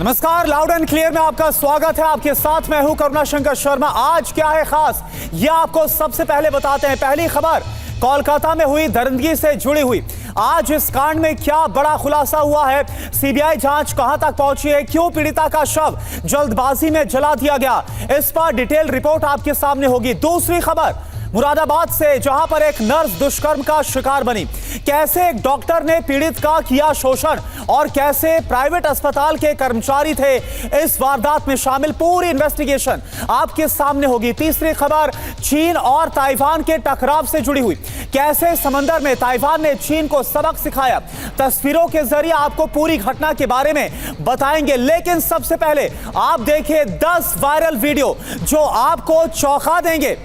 नमस्कार, loud and clear में आपका स्वागत है। आपके साथ मैं हूं करुणा शंकर शर्मा। आज क्या है खास, यह आपको सबसे पहले बताते हैं। पहली खबर कोलकाता में हुई दरिंदगी से जुड़ी हुई। आज इस कांड में क्या बड़ा खुलासा हुआ है, सीबीआई जांच कहां तक पहुंची है, क्यों पीड़िता का शव जल्दबाजी में जला दिया गया, इस पर डिटेल रिपोर्ट आपके सामने होगी। दूसरी खबर मुरादाबाद से, जहां पर एक नर्स दुष्कर्म का शिकार बनी। कैसे एक डॉक्टर ने पीड़ित का किया शोषण और कैसे प्राइवेट अस्पताल के कर्मचारी थे इस वारदात में शामिल, पूरी इन्वेस्टिगेशन आपके सामने होगी। तीसरी खबर चीन और ताइवान के टकराव से जुड़ी हुई। कैसे समंदर में ताइवान ने चीन को सबक सिखाया, तस्वीरों के जरिए आपको पूरी घटना के बारे में बताएंगे। लेकिन सबसे पहले आप देखिए 10 वायरल वीडियो जो आपको चौंका देंगे।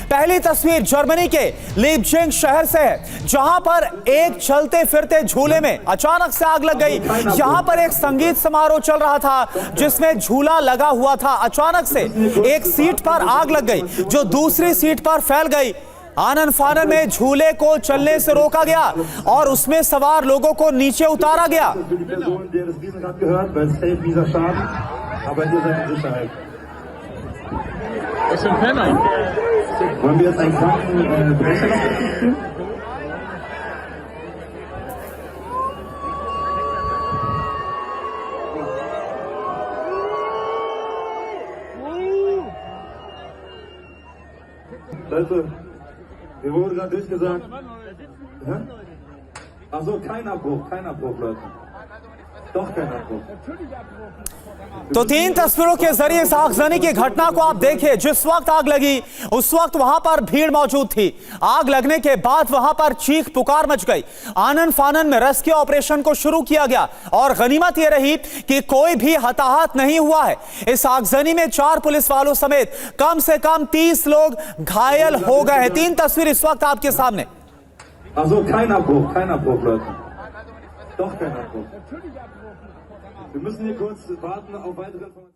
पहली तस्वीर जर्मनी के लीपजिंग शहर से है, जहां पर एक चलते फिरते झूले में अचानक से आग लग गई। यहां पर एक संगीत समारोह चल रहा था जिसमें झूला लगा हुआ था। अचानक से एक सीट पर आग लग गई जो दूसरी सीट पर फैल गई। आनन फानन में झूले को चलने से रोका गया और उसमें सवार लोगों को नीचे उतारा गया। Wollen wir jetzt einen kleinen Brecher noch dazu führen? Leute, wir wurden gerade durchgesagt. Achso, kein Abbruch, Leute. Doch kein Abbruch. तो 3 तस्वीरों के जरिए इस आगजनी की घटना को आप देखिए। जिस वक्त आग लगी उस वक्त वहां पर भीड़ मौजूद थी। आग लगने के बाद वहां पर चीख पुकार मच गई। आनन फानन में रेस्क्यू ऑपरेशन को शुरू किया गया और गनीमत यह रही कि कोई भी हताहत नहीं हुआ है। इस आगजनी में 4 पुलिस वालों समेत कम से कम 30 लोग घायल हो गए हैं। 3 तस्वीर इस वक्त आपके सामने। Also kein Abbruch, Leute. Doch kein Abbruch. Wir müssen hier kurz warten auf weitere Informationen.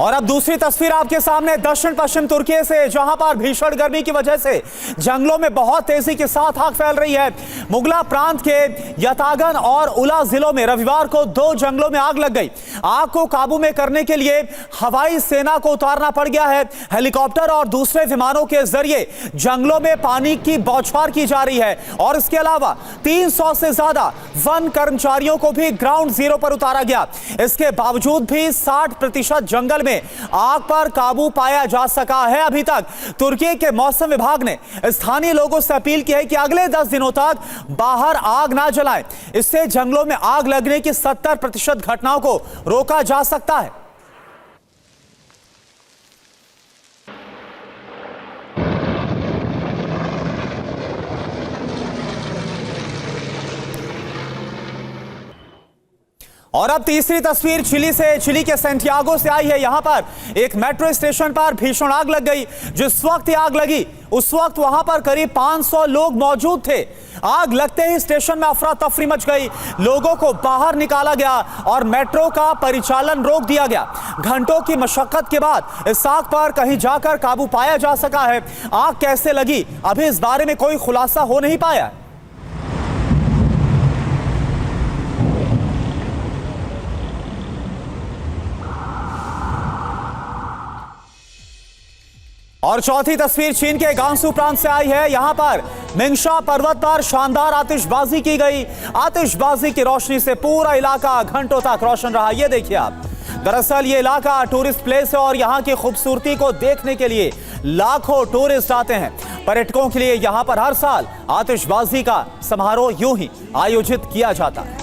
और अब दूसरी तस्वीर आपके सामने दक्षिण पश्चिम तुर्की से, जहां पर भीषण गर्मी की वजह से जंगलों में बहुत तेजी के साथ आग फैल रही है। मुगला प्रांत के यतागन और उला जिलों में रविवार को 2 जंगलों में आग लग गई। आग को काबू में करने के लिए हवाई सेना को उतारना पड़ गया है। हेलीकॉप्टर और दूसरे विमानों के जरिए जंगलों में पानी की बौछार की जा रही है और इसके अलावा 300 से ज्यादा वन कर्मचारियों को भी ग्राउंड जीरो पर उतारा गया। इसके बावजूद भी 60% जंगल में आग पर काबू पाया जा सका है अभी तक। तुर्की के मौसम विभाग ने स्थानीय लोगों से अपील की है कि अगले 10 दिनों तक बाहर आग ना जलाएं। इससे जंगलों में आग लगने की 70% घटनाओं को रोका जा सकता है। और अब तीसरी तस्वीर चिली से, चिली के सैंटियागो से आई है। यहां पर एक मेट्रो स्टेशन पर भीषण आग लग गई। जिस वक्त आग लगी उस वक्त वहां पर करीब 500 लोग मौजूद थे। आग लगते ही स्टेशन में अफरा तफरी मच गई। लोगों को बाहर निकाला गया और मेट्रो का परिचालन रोक दिया गया। घंटों की मशक्कत के बाद इस आग पर कहीं जाकर काबू पाया जा सका है। आग कैसे लगी अभी इस बारे में कोई खुलासा हो नहीं पाया। और चौथी तस्वीर चीन के गांसू प्रांत से आई है। यहां पर मिंगशा पर्वत पर शानदार आतिशबाजी की गई। आतिशबाजी की रोशनी से पूरा इलाका घंटों तक रोशन रहा। ये देखिए आप, दरअसल ये इलाका टूरिस्ट प्लेस है और यहां की खूबसूरती को देखने के लिए लाखों टूरिस्ट आते हैं। पर्यटकों के लिए यहां पर हर साल आतिशबाजी का समारोह यूं ही आयोजित किया जाता है।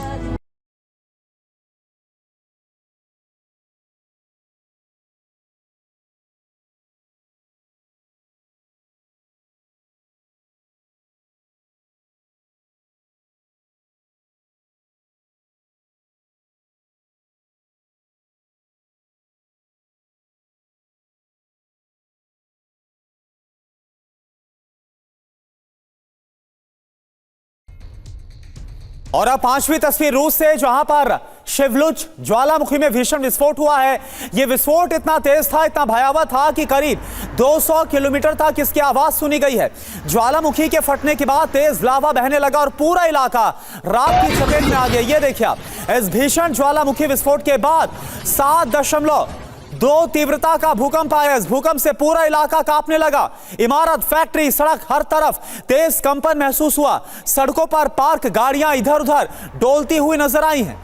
और अब 5वीं तस्वीर रूस से, जहां पर शिवलुच ज्वालामुखी में भीषण विस्फोट हुआ है। यह विस्फोट इतना तेज था, इतना भयावह था कि करीब 200 किलोमीटर तक इसकी आवाज सुनी गई है। ज्वालामुखी के फटने के बाद तेज लावा बहने लगा और पूरा इलाका राख की चपेट में आ गया। ये देखिए आप, इस भीषण ज्वालामुखी विस्फोट के बाद 7.2 तीव्रता का भूकंप आया। इस भूकंप से पूरा इलाका कांपने लगा। इमारत, फैक्ट्री, सड़क, हर तरफ तेज कंपन महसूस हुआ। सड़कों पर पार्क गाड़ियां इधर उधर डोलती हुई नजर आई हैं।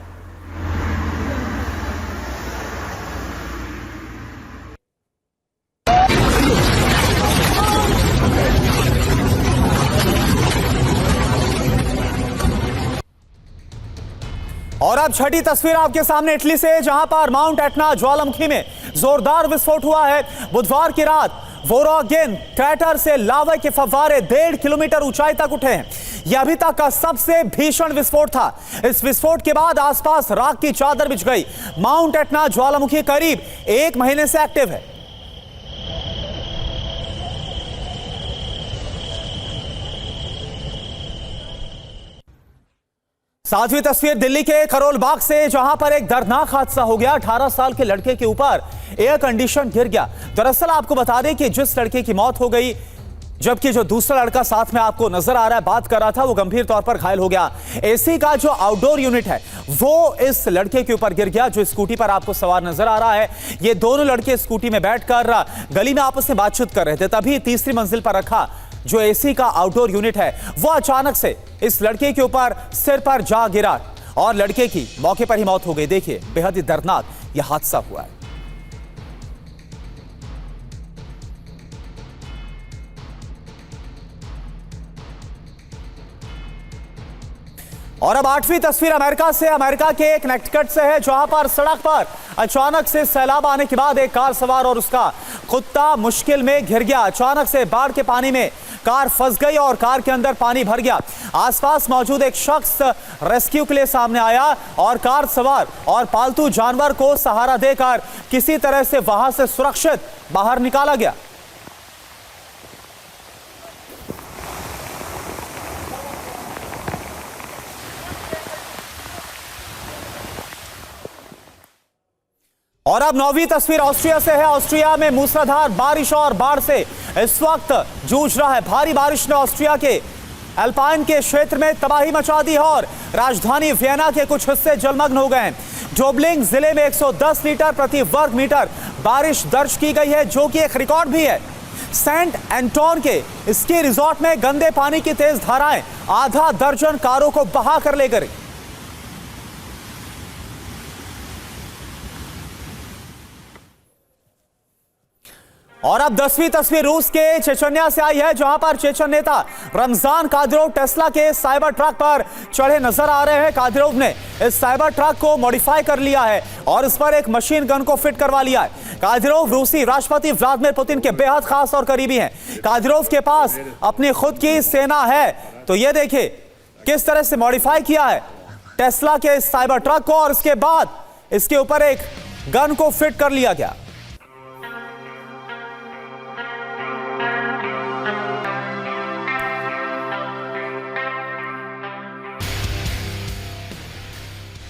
और अब छठी तस्वीर आपके सामने इटली से, जहां पर माउंट एटना ज्वालामुखी में जोरदार विस्फोट हुआ है। बुधवार की रात वोरोगेन क्रैटर से लावा के फव्वारे 1.5 किलोमीटर ऊंचाई तक उठे हैं। यह अभी तक का सबसे भीषण विस्फोट था। इस विस्फोट के बाद आसपास राख की चादर बिछ गई। माउंट एटना ज्वालामुखी करीब 1 महीने से एक्टिव है। सातवीं तस्वीर दिल्ली के करोल बाग से, जहां पर एक दर्दनाक हादसा हो गया। 18 साल के लड़के के ऊपर एयर कंडीशन गिर गया। दरअसल आपको बता दें कि जिस लड़के की मौत हो गई, जबकि जो दूसरा लड़का साथ में आपको नजर आ रहा है, बात कर रहा था, वो गंभीर तौर पर घायल हो गया। एसी का जो आउटडोर यूनिट है वो इस लड़के के ऊपर गिर गया, जो स्कूटी पर आपको सवार नजर आ रहा है। ये दोनों लड़के स्कूटी में बैठकर गली में आपस में बातचीत कर रहे थे। तभी तीसरी मंजिल पर रखा जो एसी का आउटडोर यूनिट है वो अचानक से इस लड़के के ऊपर सिर पर जा गिरा और लड़के की मौके पर ही मौत हो गई। देखिए, बेहद ही दर्दनाक यह हादसा हुआ है। और अब आठवीं तस्वीर अमेरिका से, अमेरिका के एक कनेक्टिकट से है, जहां पर सड़क पर अचानक से सैलाब आने के बाद एक कार सवार और उसका कुत्ता मुश्किल में घिर गया। अचानक से बाढ़ के पानी में कार फंस गई और कार के अंदर पानी भर गया। आसपास मौजूद एक शख्स रेस्क्यू के लिए सामने आया और कार सवार और पालतू जानवर को सहारा देकर किसी तरह से वहां से सुरक्षित बाहर निकाला गया। और अब 9वीं तस्वीर ऑस्ट्रिया से है। ऑस्ट्रिया में मूसलाधार बारिश और बाढ़ से इस वक्त जूझ रहा है। भारी बारिश ने ऑस्ट्रिया के अल्पाइन के क्षेत्र में तबाही मचा दी है और राजधानी वियना के कुछ हिस्से जलमग्न हो गए हैं। डोबलिंग जिले में 110 लीटर प्रति वर्ग मीटर बारिश दर्ज की गई है, जो कि एक रिकॉर्ड भी है। सेंट एंटोन के स्की रिजॉर्ट में गंदे पानी की तेज धाराएं आधा दर्जन कारों को बहा कर ले गई। और अब 10वीं तस्वीर रूस के चेचन्या से आई है, जहां पर चेचन नेता रमजान कादिरोव टेस्ला के साइबर ट्रक पर चढ़े नजर आ रहे हैं। कादिरोव ने इस साइबर ट्रक को मॉडिफाई कर लिया है और इस पर एक मशीन गन को फिट करवा लिया है। कादिरोव रूसी राष्ट्रपति व्लादिमीर पुतिन के बेहद खास और करीबी हैं। कादिरोव के पास अपनी खुद की सेना है, तो ये देखिए किस तरह से मॉडिफाई किया है टेस्ला के साइबर ट्रक को और इसके बाद इसके ऊपर एक गन को फिट कर लिया गया।